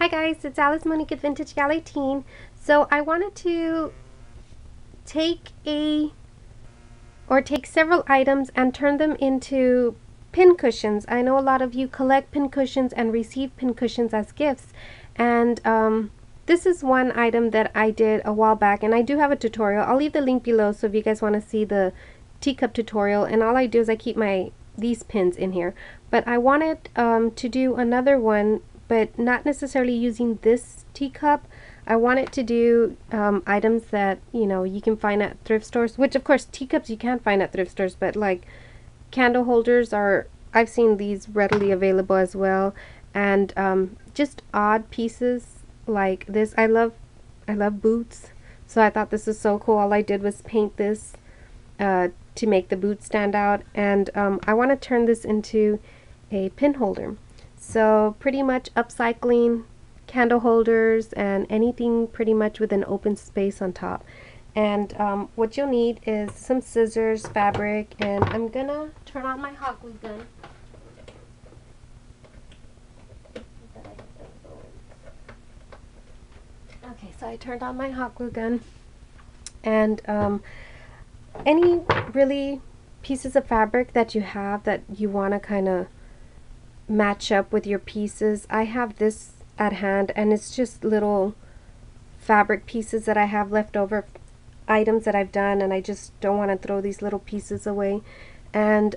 Hi guys, it's Alice Monique at Vintage Gal 18. So I wanted to take several items and turn them into pin cushions. I know a lot of you collect pin cushions and receive pin cushions as gifts, and this is one item that I did a while back, and I do have a tutorial. I'll leave the link below so if you guys want to see the teacup tutorial. And all I do is I keep these pins in here, but I wanted to do another one, but not necessarily using this teacup. I wanted to do items that, you know, you can find at thrift stores, which of course teacups you can find at thrift stores, but like candle holders are, I've seen these readily available as well. And just odd pieces like this. I love boots, so I thought this was so cool. All I did was paint this to make the boot stand out, and I want to turn this into a pin holder. So pretty much upcycling candle holders and anything pretty much with an open space on top. And what you'll need is some scissors, fabric, and I'm gonna turn on my hot glue gun. Okay, so I turned on my hot glue gun, and any really pieces of fabric that you have that you want to kind of match up with your pieces. I have this at hand, and it's just little fabric pieces that I have left over, items that I've done, and I just don't want to throw these little pieces away. And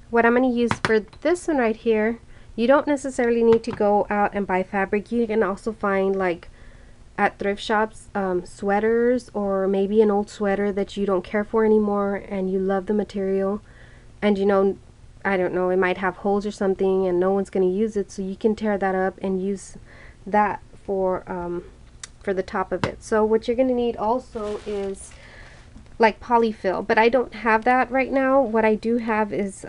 what I'm going to use for this one right here, you don't necessarily need to go out and buy fabric. You can also find, like at thrift shops, sweaters, or maybe an old sweater that you don't care for anymore and you love the material, and you know, I don't know, it might have holes or something and no one's going to use it, so you can tear that up and use that for the top of it. So what you're going to need also is like polyfill, but I don't have that right now. What I do have is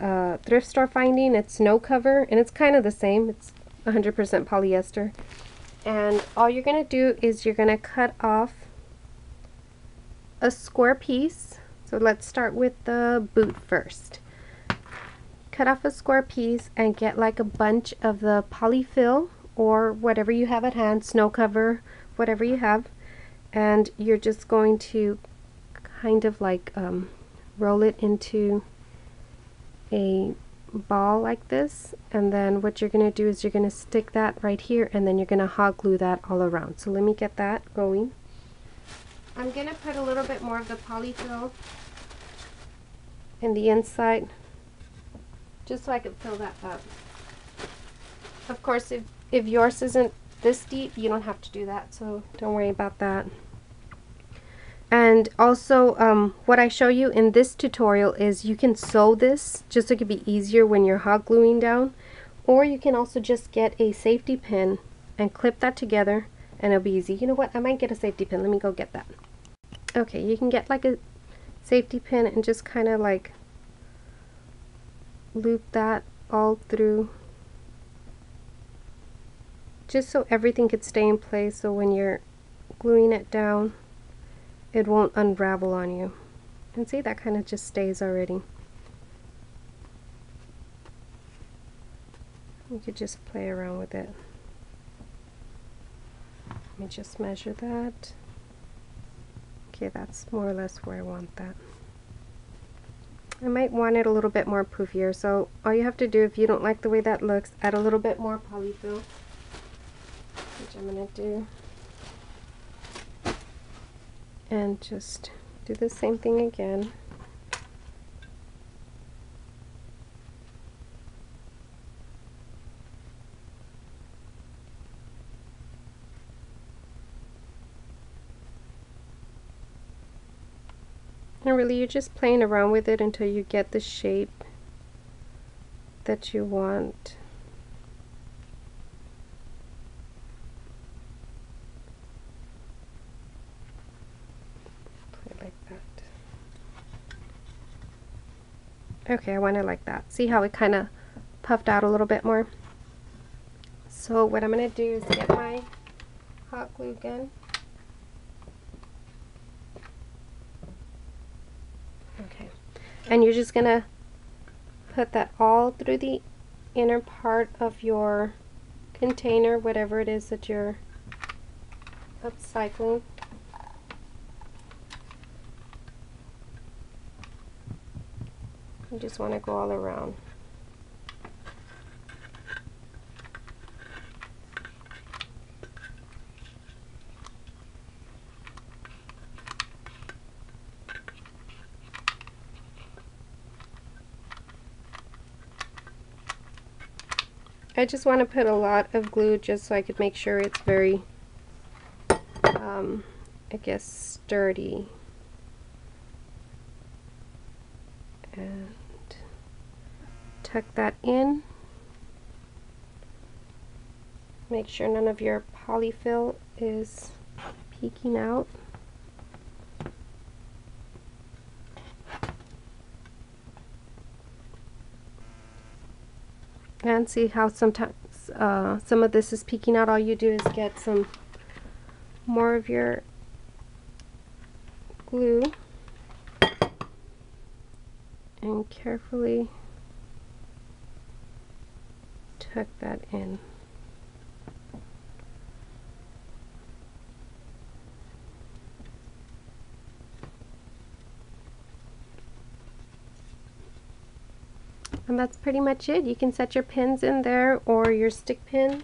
thrift store finding. It's snow cover, and it's kind of the same. It's 100% polyester. And all you're going to do is you're going to cut off a square piece. So let's start with the boot first. Cut off a square piece and get like a bunch of the polyfill or whatever you have at hand, snow cover, whatever you have, and you're just going to kind of like roll it into a ball like this, and then what you're going to do is you're going to stick that right here, and then you're going to hot glue that all around. So let me get that going. I'm going to put a little bit more of the polyfill in the inside just so I can fill that up. Of course, if yours isn't this deep, you don't have to do that, so don't worry about that. And also, what I show you in this tutorial is you can sew this just so it can be easier when you're hot gluing down, or you can also just get a safety pin and clip that together and it'll be easy. You know what, I might get a safety pin. Let me go get that. Okay, you can get like a safety pin and just kind of like loop that all through, just so everything could stay in place, so when you're gluing it down it won't unravel on you. And see, that kind of just stays already. You could just play around with it. Let me just measure that. Okay, that's more or less where I want that. I might want it a little bit more poofier, so all you have to do, if you don't like the way that looks, add a little bit more polyfill, which I'm going to do. And just do the same thing again. And really, you're just playing around with it until you get the shape that you want. Okay, I want it like that. See how it kind of puffed out a little bit more? So what I'm going to do is get my hot glue gun. Okay, and you're just going to put that all through the inner part of your container, whatever it is that you're upcycling. You just want to go all around. I just want to put a lot of glue just so I could make sure it's very, I guess, sturdy. And tuck that in. Make sure none of your polyfill is peeking out. And see how sometimes some of this is peeking out. All you do is get some more of your glue and carefully tuck that in. And that's pretty much it. You can set your pins in there or your stick pins.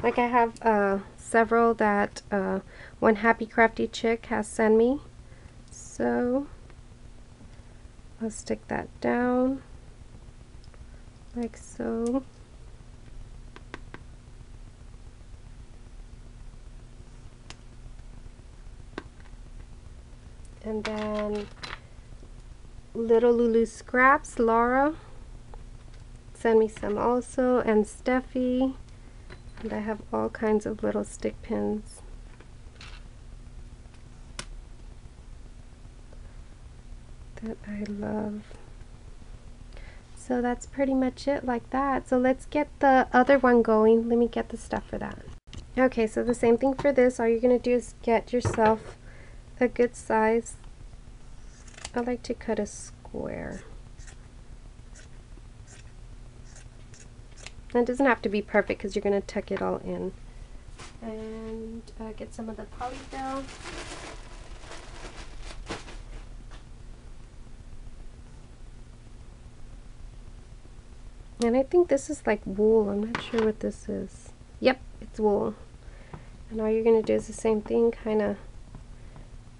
Like I have several that one Happy Crafty chick has sent me. So I'll stick that down like so. And then Little Lulu Scraps, Laura, send me some also, and Steffi, and I have all kinds of little stick pins. That I love. So that's pretty much it like that. So let's get the other one going. Let me get the stuff for that. Okay, so the same thing for this. All you're going to do is get yourself a good size. I like to cut a square. And it doesn't have to be perfect because you're going to tuck it all in. And get some of the polyfill. And I think this is like wool. I'm not sure what this is. Yep, it's wool. And all you're going to do is the same thing, kind of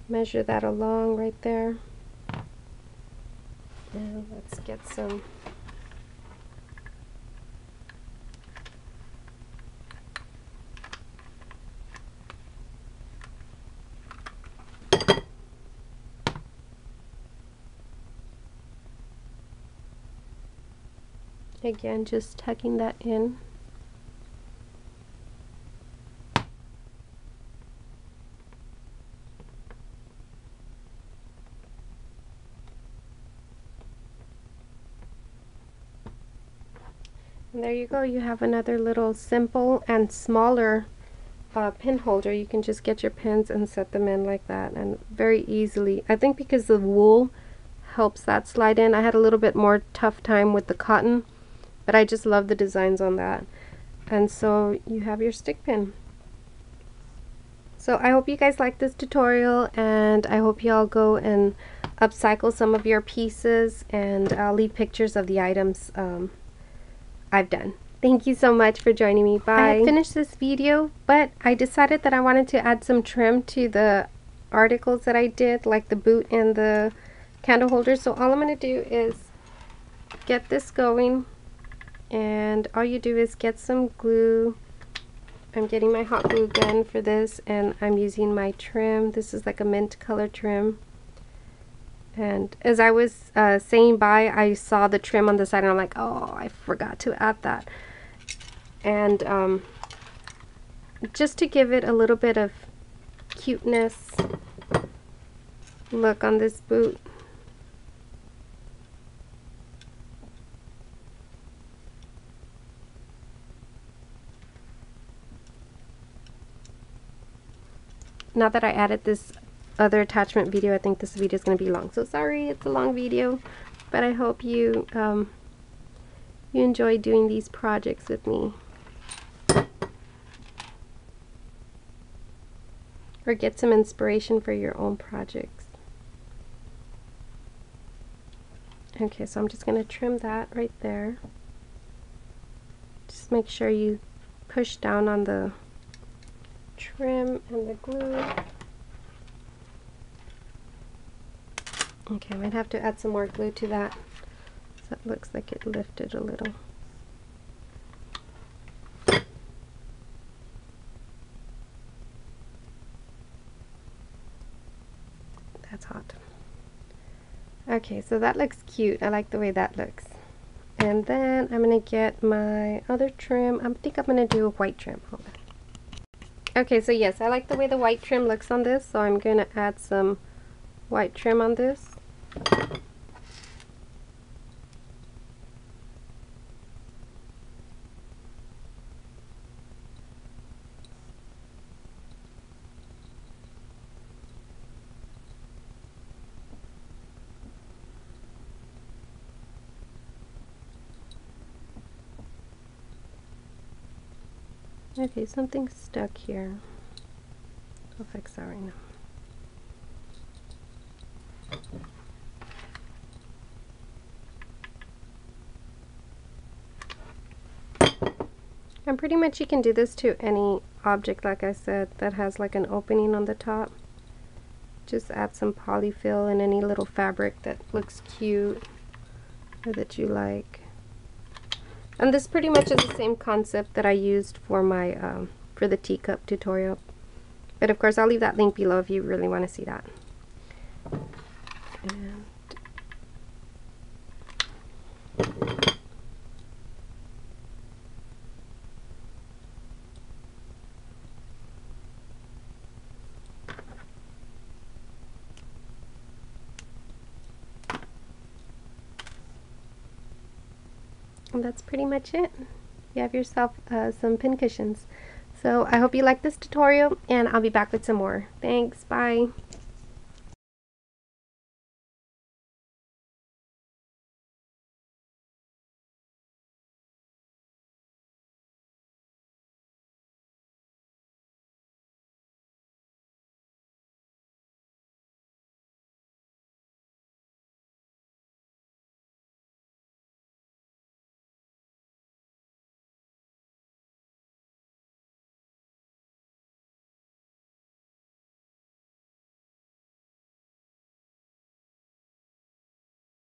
measure that along right there. And let's get some again, just tucking that in. And there you go, you have another little simple and smaller pin holder. You can just get your pins and set them in like that, and very easily. I think because the wool helps that slide in. I had a little bit more tough time with the cotton, but I just love the designs on that. And so you have your stick pin. So I hope you guys like this tutorial, and I hope you all go and upcycle some of your pieces, and I'll leave pictures of the items I've done. Thank you so much for joining me. Bye. I had finished this video, but I decided that I wanted to add some trim to the articles that I did, like the boot and the candle holder. So all I'm going to do is get this going, and all you do is get some glue. I'm getting my hot glue gun for this, and I'm using my trim. This is like a mint color trim. And as I was saying bye, I saw the trim on the side, and I'm like, oh, I forgot to add that. And just to give it a little bit of cuteness look on this boot. Now that I added this other attachment video, I think this video is going to be long. So sorry, it's a long video, but I hope you you enjoy doing these projects with me. or get some inspiration for your own projects. Okay, so I'm just going to trim that right there. Just make sure you push down on the trim and the glue. Okay, I might have to add some more glue to that. So it looks like it lifted a little. That's hot. Okay, so that looks cute. I like the way that looks. And then I'm going to get my other trim. I think I'm going to do a white trim. Hold on. Okay, so yes, I like the way the white trim looks on this, so I'm going to add some white trim on this. Okay, something's stuck here. I'll fix that right now. And pretty much you can do this to any object, like I said, that has like an opening on the top. Just add some polyfill and any little fabric that looks cute or that you like. And this pretty much is the same concept that I used for my for the teacup tutorial. But of course I'll leave that link below if you really want to see that. And that's pretty much it. You have yourself some pin cushions. So I hope you like this tutorial, and I'll be back with some more. Thanks, bye.